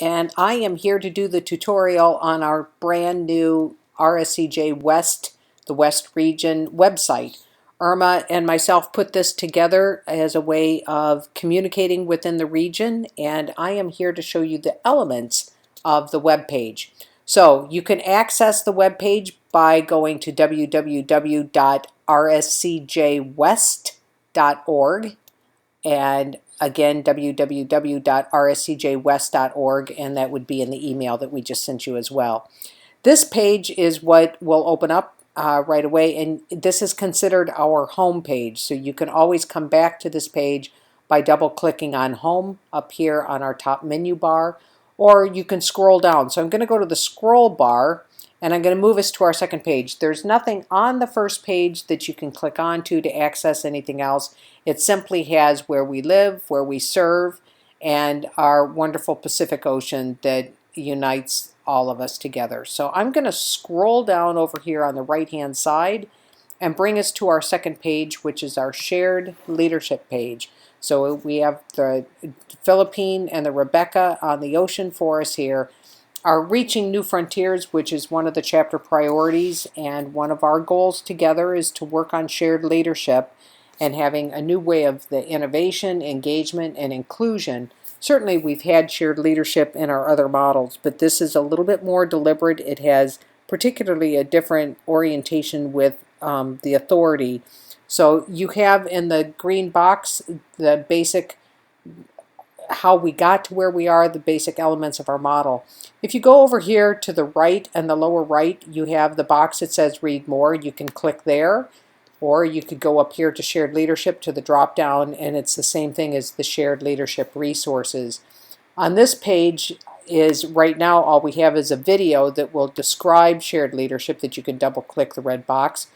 and I am here to do the tutorial on our brand new RSCJWest, the West Region website. Irma and myself put this together as a way of communicating within the region, and I am here to show you the elements of the web page. So you can access the web page by going to www.rscjwest.org, and again, www.rscjwest.org, and that would be in the email that we just sent you as well. This page is what will open up right away, and this is considered our home page. So you can always come back to this page by double clicking on home up here on our top menu bar, or you can scroll down. So I'm going to go to the scroll bar, and I'm going to move us to our second page. There's nothing on the first page that you can click onto to access anything else. It simply has where we live, where we serve, and our wonderful Pacific Ocean that unites all of us together. So I'm going to scroll down over here on the right-hand side and bring us to our second page, which is our shared leadership page. So we have the Philippine and the Rebecca on the ocean for us here. Our Reaching New Frontiers, which is one of the chapter priorities, and one of our goals together is to work on shared leadership and having a new way of the innovation, engagement, and inclusion. Certainly we've had shared leadership in our other models, but this is a little bit more deliberate. It has particularly a different orientation with the authority. So you have in the green box the basic how we got to where we are, the basic elements of our model. If you go over here to the right and the lower right, you have the box that says read more. You can click there, or you could go up here to shared leadership to the drop down, and it's the same thing as the shared leadership resources. On this page is right now all we have is a video that will describe shared leadership that you can double click the red box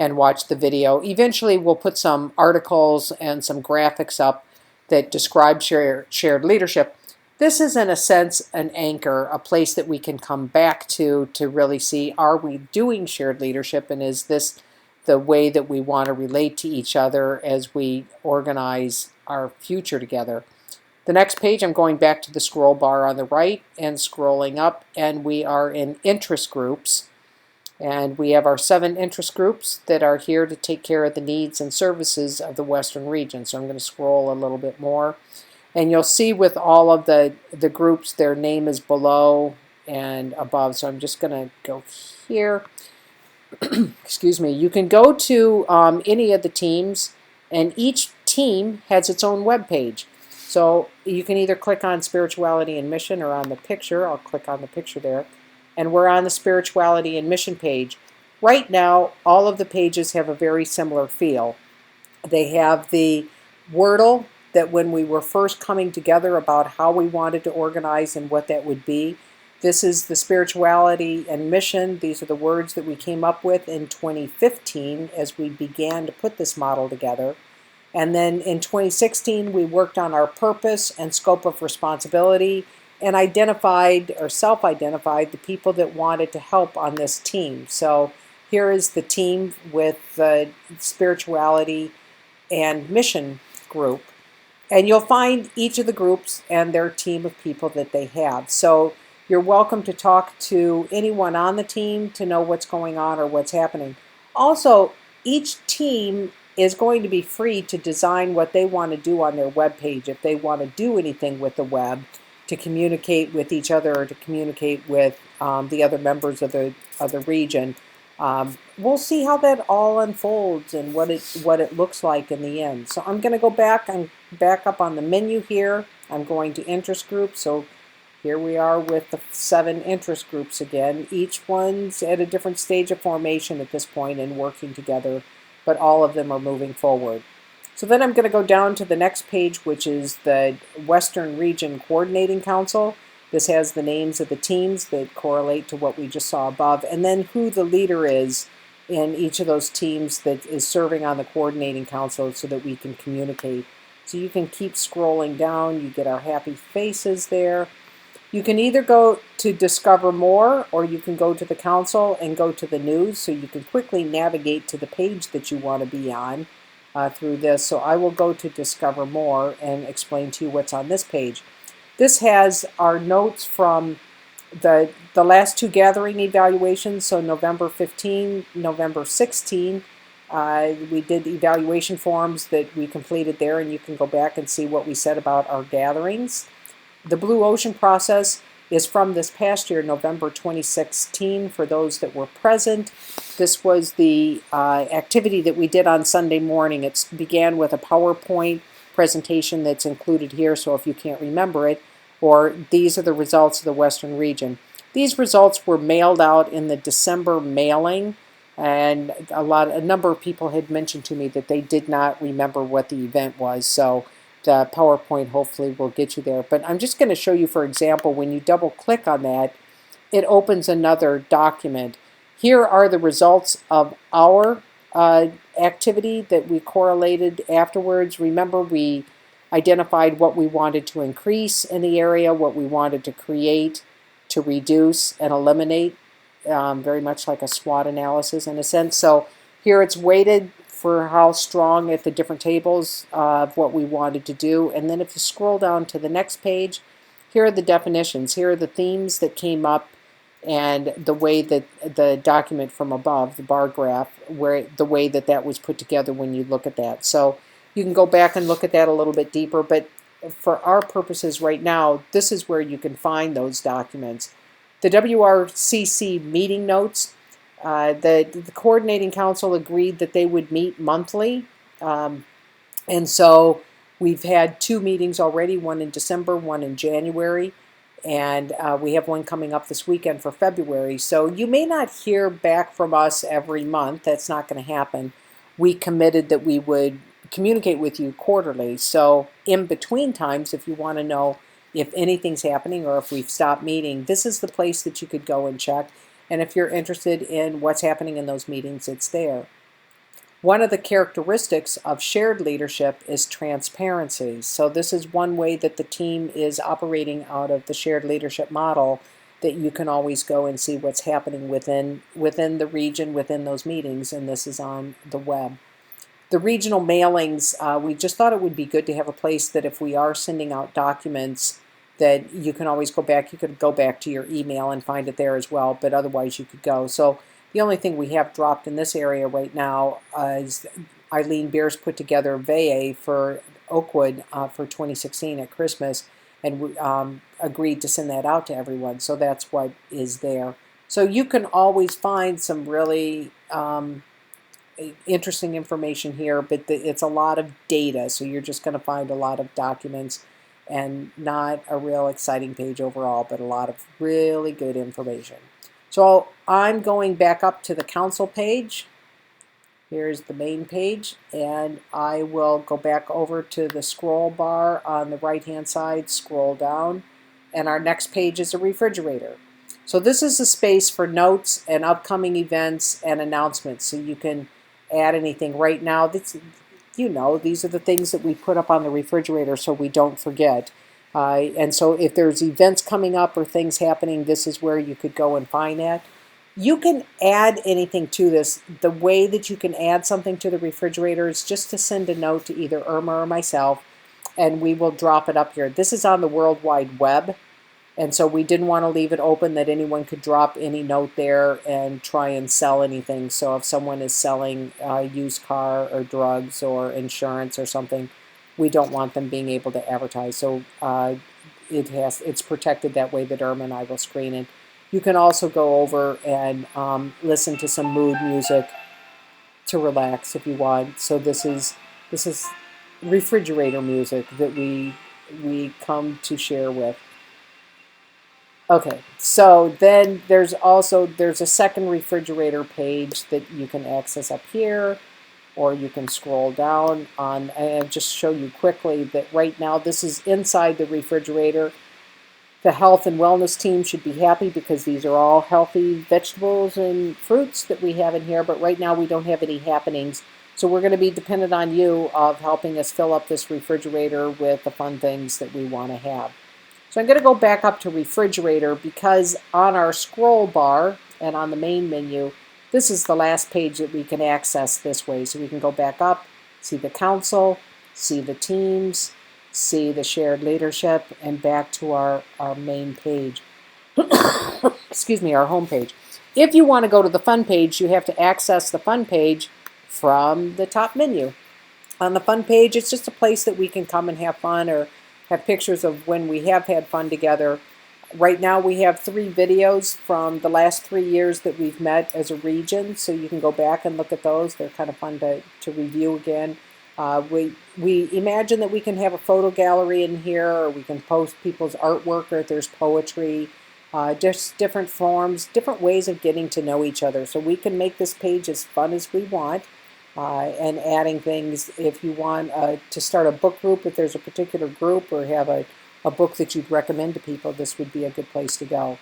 and watch the video. Eventually we'll put some articles and some graphics up that describe shared leadership. This is in a sense an anchor, a place that we can come back to really see, are we doing shared leadership, and is this the way that we want to relate to each other as we organize our future together. The next page, I'm going back to the scroll bar on the right and scrolling up, and we are in interest groups. And we have our 7 interest groups that are here to take care of the needs and services of the Western region. So I'm going to scroll a little bit more. And you'll see with all of the groups, their name is below and above. So I'm just going to go here. Excuse me. You can go to any of the teams, and each team has its own web page. So you can either click on Spirituality and Mission or on the picture. I'll click on the picture there. And we're on the Spirituality and Mission page. Right now, all of the pages have a very similar feel. They have the Wordle that when we were first coming together about how we wanted to organize and what that would be. This is the Spirituality and Mission. These are the words that we came up with in 2015 as we began to put this model together. And then in 2016, we worked on our purpose and scope of responsibility, and identified or self-identified the people that wanted to help on this team. So here is the team with the Spirituality and Mission group. And you'll find each of the groups and their team of people that they have. So you're welcome to talk to anyone on the team to know what's going on or what's happening. Also, each team is going to be free to design what they want to do on their web page if they want to do anything with the web, to communicate with each other or to communicate with the other members of the region. We'll see how that all unfolds and what it looks like in the end. So I'm going to go back. I'm back up on the menu here. I'm going to interest groups. So here we are with the 7 interest groups again. Each one's at a different stage of formation at this point and working together, but all of them are moving forward. So then I'm going to go down to the next page, which is the Western Region Coordinating Council. This has the names of the teams that correlate to what we just saw above, and then who the leader is in each of those teams that is serving on the Coordinating Council so that we can communicate. So you can keep scrolling down. You get our happy faces there. You can either go to Discover More, or you can go to the Council and go to the News, so you can quickly navigate to the page that you want to be on. Through this. So I will go to Discover More and explain to you what's on this page. This has our notes from the last two gathering evaluations, so November 15, November 16. We did evaluation forms that we completed there, and you can go back and see what we said about our gatherings. The Blue Ocean process is from this past year, November 2016, for those that were present. This was the activity that we did on Sunday morning. It began with a PowerPoint presentation that's included here, so if you can't remember it, or these are the results of the Western region. These results were mailed out in the December mailing, and a number of people had mentioned to me that they did not remember what the event was, so the PowerPoint hopefully will get you there. But I'm just going to show you, for example, when you double click on that, it opens another document. Here are the results of our activity that we correlated afterwards. Remember, we identified what we wanted to increase in the area, what we wanted to create, to reduce and eliminate, very much like a SWOT analysis in a sense. So here it's weighted for how strong at the different tables of what we wanted to do. And then if you scroll down to the next page, here are the definitions. Here are the themes that came up and the way that the document from above, the bar graph, where the way that that was put together when you look at that. So you can go back and look at that a little bit deeper, but for our purposes right now, this is where you can find those documents. The WRCC meeting notes, the coordinating council agreed that they would meet monthly. And so we've had two meetings already, one in December, one in January. And we have one coming up this weekend for February. So you may not hear back from us every month. That's not going to happen. We committed that we would communicate with you quarterly. So in between times, if you want to know if anything's happening or if we've stopped meeting, this is the place that you could go and check. And if you're interested in what's happening in those meetings, it's there. One of the characteristics of shared leadership is transparency. So this is one way that the team is operating out of the shared leadership model, that you can always go and see what's happening within the region, within those meetings, and this is on the web. The regional mailings, we just thought it would be good to have a place that if we are sending out documents, that you can always go back. You could go back to your email and find it there as well, but otherwise you could go. So the only thing we have dropped in this area right now is Eileen Beers put together VA for Oakwood for 2016 at Christmas, and agreed to send that out to everyone. So that's what is there. So you can always find some really interesting information here, but it's a lot of data, so you're just going to find a lot of documents and not a real exciting page overall, but a lot of really good information. So I'm going back up to the council page. Here's the main page, and I will go back over to the scroll bar on the right hand side, scroll down, and our next page is a refrigerator. So this is a space for notes and upcoming events and announcements, so you can add anything. Right now, these are the things that we put up on the refrigerator so we don't forget. And so if there's events coming up or things happening, this is where you could go and find that. You can add anything to this. The way that you can add something to the refrigerator is just to send a note to either Irma or myself, and we will drop it up here. This is on the World Wide Web, and so we didn't want to leave it open that anyone could drop any note there and try and sell anything. So if someone is selling a used car or drugs or insurance or something, we don't want them being able to advertise. So it's protected that way that Irma and I will screen it. You can also go over and listen to some mood music to relax if you want. So this is refrigerator music that we come to share with. Okay, so then there's a second refrigerator page that you can access up here, or you can scroll down on, and just show you quickly that right now this is inside the refrigerator. The health and wellness team should be happy because these are all healthy vegetables and fruits that we have in here, but right now we don't have any happenings. So we're going to be dependent on you of helping us fill up this refrigerator with the fun things that we want to have. So I'm going to go back up to refrigerator because on our scroll bar and on the main menu, this is the last page that we can access this way. So we can go back up, see the council, see the teams, see the shared leadership, and back to our main page. Excuse me, our home page. If you want to go to the fun page, you have to access the fun page from the top menu. On the fun page, it's just a place that we can come and have fun or have pictures of when we have had fun together. Right now we have 3 videos from the last 3 years that we've met as a region, so you can go back and look at those. They're kind of fun to review again. We imagine that we can have a photo gallery in here, or we can post people's artwork, or if there's poetry, just different forms, different ways of getting to know each other. So we can make this page as fun as we want. And adding things if you want to start a book group, if there's a particular group, or have a book that you'd recommend to people, this would be a good place to go.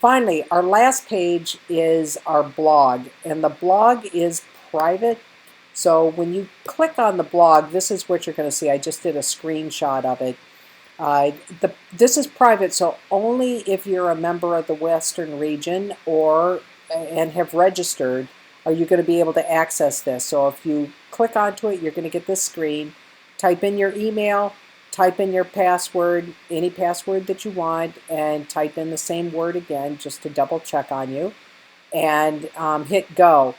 Finally, our last page is our blog, and the blog is private. So when you click on the blog, this is what you're going to see. I just did a screenshot of it. This is private, so only if you're a member of the Western region and have registered are you going to be able to access this. So if you click onto it, you're going to get this screen. Type in your email, type in your password, any password that you want, and type in the same word again just to double check on you, and hit go.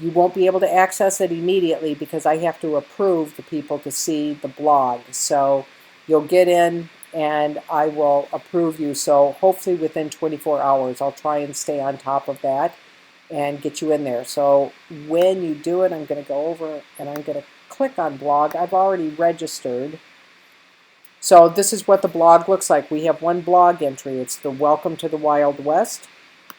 You won't be able to access it immediately because I have to approve the people to see the blog. So you'll get in and I will approve you. So hopefully within 24 hours, I'll try and stay on top of that and get you in there. So when you do it, I'm going to go over and I'm going to click on blog. I've already registered. So this is what the blog looks like. We have one blog entry. It's the Welcome to the Wild West.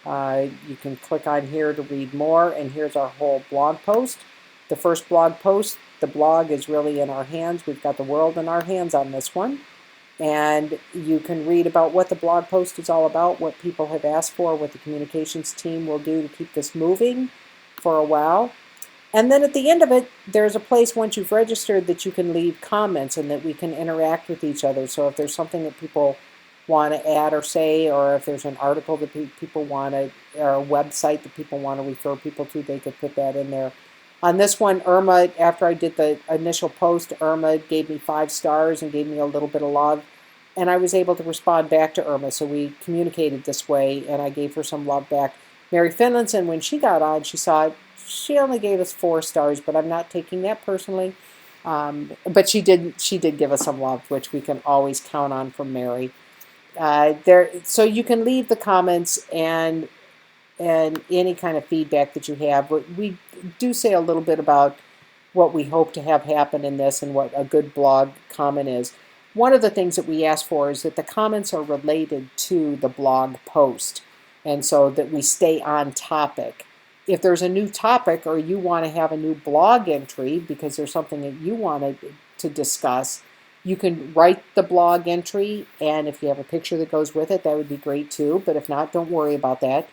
You can click on here to read more, and here's our whole blog post. The first blog post, the blog is really in our hands. We've got the world in our hands on this one. And you can read about what the blog post is all about, what people have asked for, what the communications team will do to keep this moving for a while. And then at the end of it, there's a place once you've registered that you can leave comments and that we can interact with each other. So if there's something that people want to add or say, or if there's an article that people want to, or a website that people want to refer people to, they could put that in there. On this one, Irma, after I did the initial post, Irma gave me 5 stars and gave me a little bit of love. And I was able to respond back to Irma, so we communicated this way, and I gave her some love back. Mary Finlinson, when she got on, she saw she only gave us 4 stars, but I'm not taking that personally. But she did give us some love, which we can always count on from Mary. So you can leave the comments and any kind of feedback that you have. We do say a little bit about what we hope to have happen in this and what a good blog comment is. One of the things that we ask for is that the comments are related to the blog post, and so that we stay on topic. If there's a new topic or you want to have a new blog entry because there's something that you wanted to discuss, you can write the blog entry, and if you have a picture that goes with it, that would be great too. But if not, don't worry about that.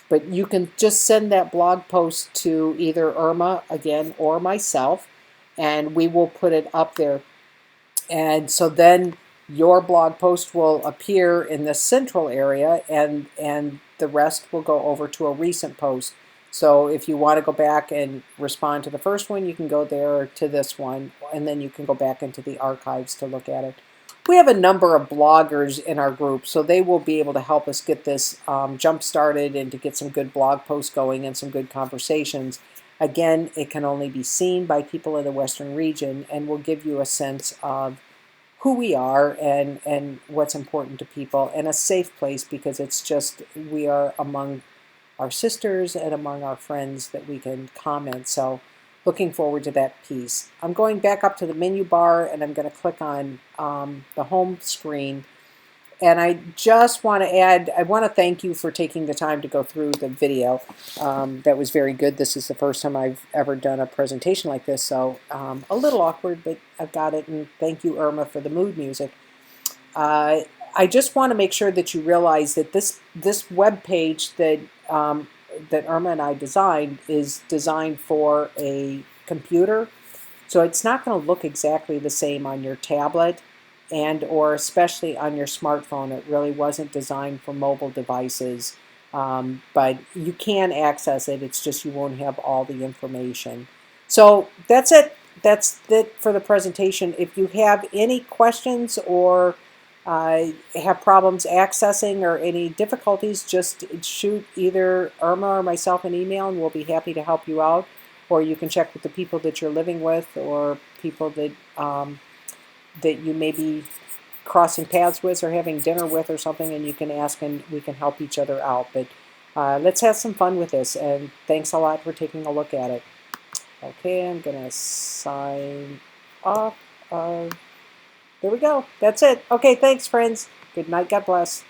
But you can just send that blog post to either Irma, again, or myself, and we will put it up there. And so then your blog post will appear in the central area, and the rest will go over to a recent post. So if you want to go back and respond to the first one, you can go there to this one, and then you can go back into the archives to look at it. We have a number of bloggers in our group, so they will be able to help us get this jump started and to get some good blog posts going and some good conversations. Again, it can only be seen by people in the Western region and will give you a sense of who we are and what's important to people, and a safe place because it's just we are among our sisters and among our friends that we can comment. So looking forward to that piece. I'm going back up to the menu bar and I'm going to click on the home screen. And I just want to add, I want to thank you for taking the time to go through the video. That was very good. This is the first time I've ever done a presentation like this, so a little awkward, but I've got it. And thank you, Irma, for the mood music. I just want to make sure that you realize that this web page that Irma and I designed is designed for a computer. So it's not going to look exactly the same on your tablet and or especially on your smartphone. It really wasn't designed for mobile devices, but you can access it. It's just you won't have all the information. So that's it. that's it for the presentation. If you have any questions or have problems accessing or any difficulties, just shoot either Irma or myself an email and we'll be happy to help you out. Or you can check with the people that you're living with or people that that you may be crossing paths with or having dinner with or something, and you can ask and we can help each other out. But let's have some fun with this, and thanks a lot for taking a look at it. Okay, I'm going to sign off. There we go. That's it. Okay, thanks, friends. Good night. God bless.